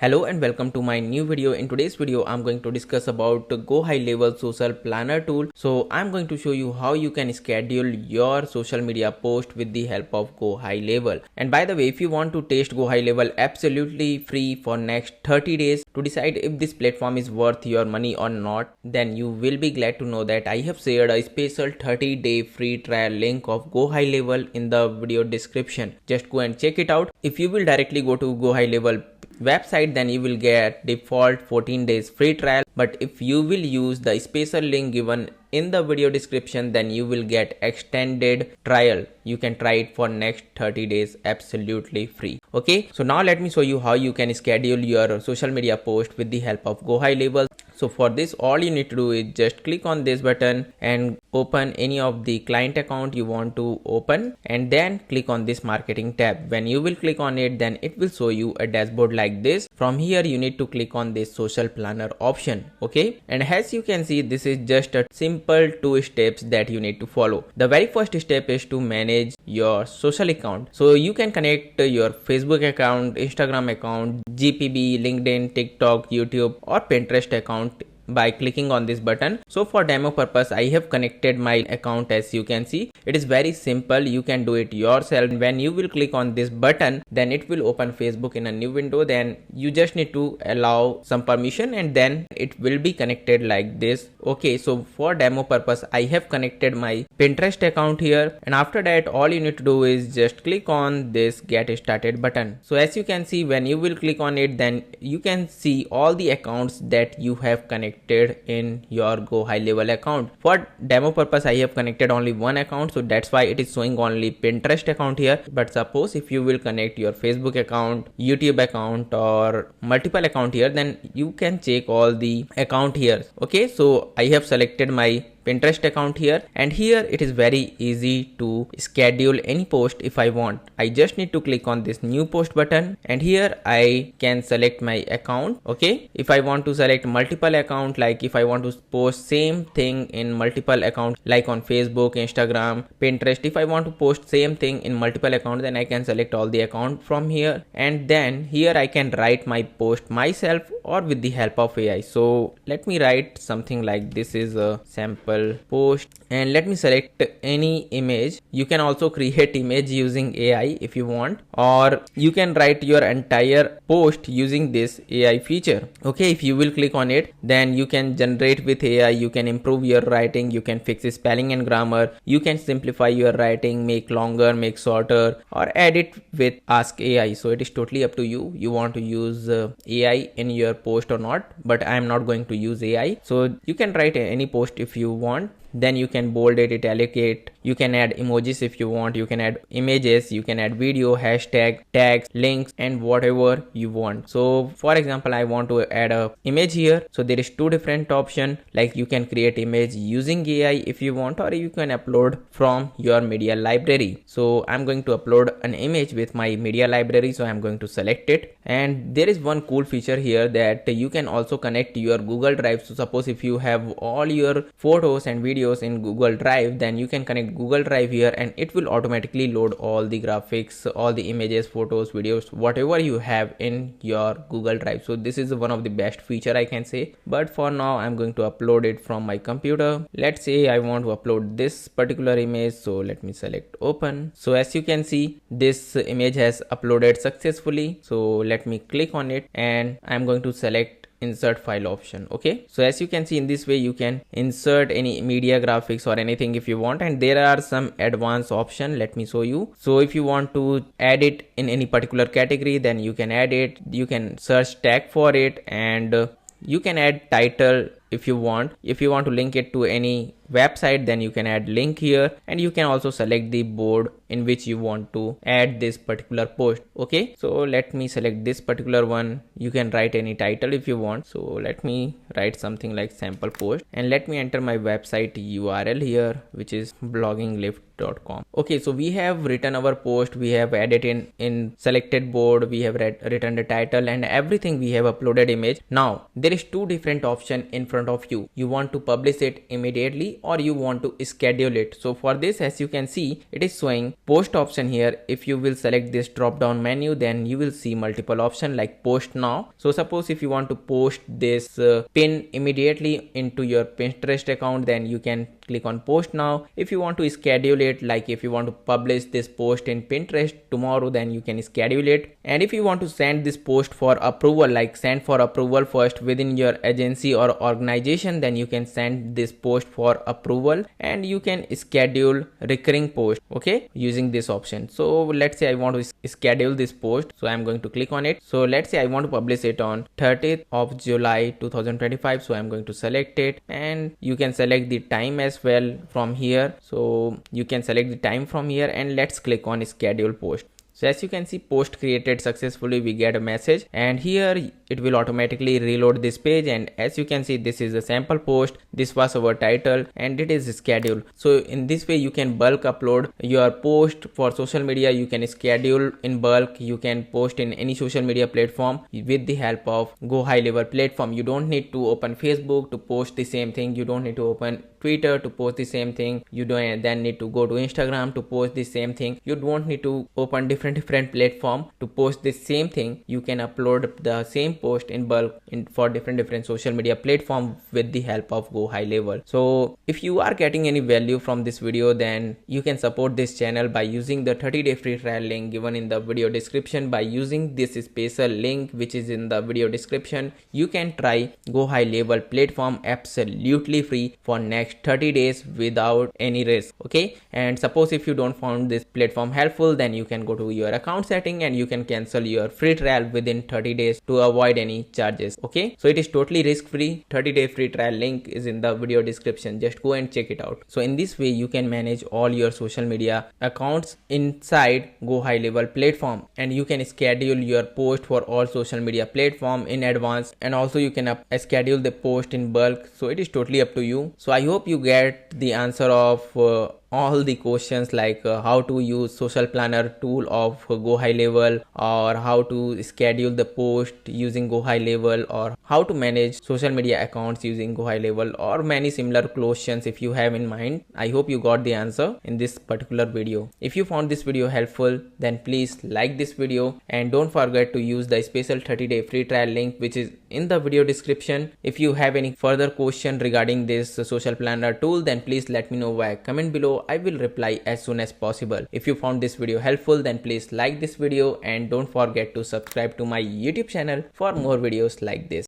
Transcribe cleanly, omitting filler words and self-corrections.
Hello and welcome to my new video. In today's video, I'm going to discuss about GoHighLevel Social Planner tool. So I'm going to show you how you can schedule your social media post with the help of GoHighLevel. And by the way, if you want to test GoHighLevel absolutely free for next 30 days to decide if this platform is worth your money or not, then you will be glad to know that I have shared a special 30-day free trial link of GoHighLevel in the video description. Just go and check it out. If you will directly go to GoHighLevel website, then you will get default 14 days free trial, but if you will use the special link given in the video description, then you will get extended trial. You can try it for next 30 days absolutely free. Okay, so now let me show you how you can schedule your social media post with the help of GoHighLevel. So for this, all you need to do is just click on this button and open any of the client account you want to open, and then click on this marketing tab. When you will click on it, then it will show you a dashboard like this. From here you need to click on this social planner option. Okay, and as you can see, this is just a simple 2 steps that you need to follow. The very first step is to manage your social account. So you can connect your Facebook account, Instagram account, GPB, LinkedIn, TikTok, YouTube or Pinterest account by clicking on this button. So for demo purpose, I have connected my account. As you can see, it is very simple. You can do it yourself. When you will click on this button, then it will open Facebook in a new window. Then you just need to allow some permission and then it will be connected like this. Okay, so for demo purpose, I have connected my Pinterest account here, and after that all you need to do is just click on this get started button. So as you can see, when you will click on it, then you can see all the accounts that you have connected in your GoHighLevel account. For demo purpose, I have connected only one account, so that's why it is showing only Pinterest account here. But suppose if you will connect your Facebook account, YouTube account or multiple account here, then you can check all the account here. Okay, so I have selected my Pinterest account here, and here it is very easy to schedule any post if I want. I just need to click on this new post button, and here I can select my account. Okay, if I want to select multiple account, like if I want to post same thing in multiple accounts like on Facebook, Instagram, Pinterest, if I want to post same thing in multiple accounts, then I can select all the account from here, and then here I can write my post myself or with the help of AI. So let me write something like this is a sample post, and let me select any image. You can also create image using AI if you want, or you can write your entire post using this AI feature. Okay, if you will click on it, then you can generate with AI. You can improve your writing, you can fix spelling and grammar, you can simplify your writing, make longer, make shorter, or edit with Ask AI. So it is totally up to you. You want to use AI in your post or not, but I am not going to use AI. So you can write any post if you want. Then you can bold it, italic it, you can add emojis if you want, you can add images, you can add video, hashtag, tags, links, and whatever you want. So for example, I want to add a image here. So there is 2 different options, like you can create image using AI if you want, or you can upload from your media library. So I'm going to upload an image with my media library, so I'm going to select it. And there is one cool feature here that you can also connect your Google Drive. So suppose if you have all your photos and videos in Google Drive, then you can connect Google Drive here, and it will automatically load all the graphics, all the images, photos, videos, whatever you have in your Google Drive. So this is one of the best feature I can say, but for now I'm going to upload it from my computer. Let's say I want to upload this particular image, so let me select open. So as you can see, this image has uploaded successfully. So let me click on it, and I'm going to select insert file option. Okay, so as you can see, in this way you can insert any media graphics or anything if you want, and there are some advanced option. Let me show you. So if you want to add it in any particular category, then you can add it. You can search tag for it, and you can add title if you want. If you want to link it to any website, then you can add link here, and you can also select the board in which you want to add this particular post. Okay, so let me select this particular one. You can write any title if you want. So let me write something like sample post, and let me enter my website URL here, which is blogginglift.com. Okay, so we have written our post, we have added in selected board, we have written the title and everything, we have uploaded image. Now there is 2 different options in front of you. You want to publish it immediately immediately or you want to schedule it. So for this, as you can see, it is showing post option here. If you will select this drop down menu, then you will see multiple options like post now. So suppose if you want to post this pin immediately into your Pinterest account, then you can click on post now. If you want to schedule it, like if you want to publish this post in Pinterest tomorrow, then you can schedule it. And if you want to send this post for approval, like send for approval first within your agency or organization, then you can send this post for approval and you can schedule recurring post, okay, using this option. So let's say I want to schedule this post, so I'm going to click on it. So let's say I want to publish it on 30th of July 2025, so I'm going to select it, and you can select the time as well from here. So you can select the time from here, and let's click on schedule post. So as you can see, post created successfully, we get a message, and here it will automatically reload this page. And as you can see, this is a sample post, this was our title, and it is scheduled. So in this way you can bulk upload your post for social media. You can schedule in bulk, you can post in any social media platform with the help of GoHighLevel platform. You don't need to open Facebook to post the same thing, you don't need to open Twitter to post the same thing, you don't then need to go to Instagram to post the same thing. You don't need to open different platform to post the same thing. You can upload the same post in bulk for different social media platform with the help of GoHighLevel. So if you are getting any value from this video, then you can support this channel by using the 30-day free trial link given in the video description. By using this special link which is in the video description, you can try GoHighLevel platform absolutely free for next 30 days without any risk, okay. And suppose if you don't find this platform helpful, then you can go to your account setting and you can cancel your free trial within 30 days to avoid any charges, okay. So it is totally risk free. 30-day free trial link is in the video description, just go and check it out. So in this way you can manage all your social media accounts inside GoHighLevel platform, and you can schedule your post for all social media platform in advance, and also you can schedule the post in bulk. So it is totally up to you. So I hope you get the answer of all the questions, like how to use social planner tool of GoHighLevel, or how to schedule the post using GoHighLevel, or how to manage social media accounts using GoHighLevel, or many similar questions if you have in mind. I hope you got the answer in this particular video. If you found this video helpful, then please like this video, and don't forget to use the special 30-day free trial link which is in the video description. If you have any further question regarding this social planner tool, then please let me know via comment below. I will reply as soon as possible. If you found this video helpful, then please like this video, and don't forget to subscribe to my YouTube channel for more videos like this.